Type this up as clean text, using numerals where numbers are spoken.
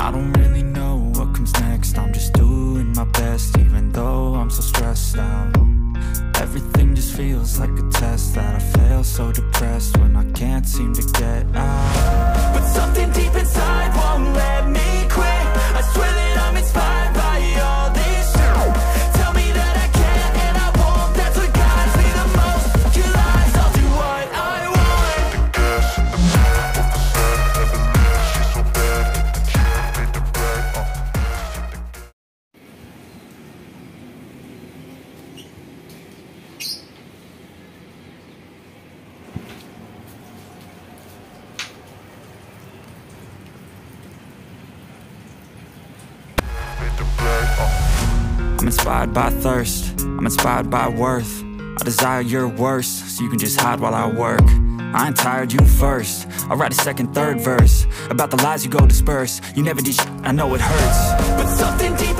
I don't really know what comes next. I'm just doing my best, even though I'm so stressed out. Everything just feels like a test that I fail, so depressed when I can't seem to get out. But something deep inside won't let me quit. I swear that I'm inspired by all this shit. Tell me that I can and I won't. That's what guides me the most. Your lies, I'll do what I want. I'm inspired by thirst, I'm inspired by worth. I desire your worst, so you can just hide while I work. I ain't tired, you first. I'll write a second, third verse about the lies you go disperse. You never did shit, I know it hurts. But something deep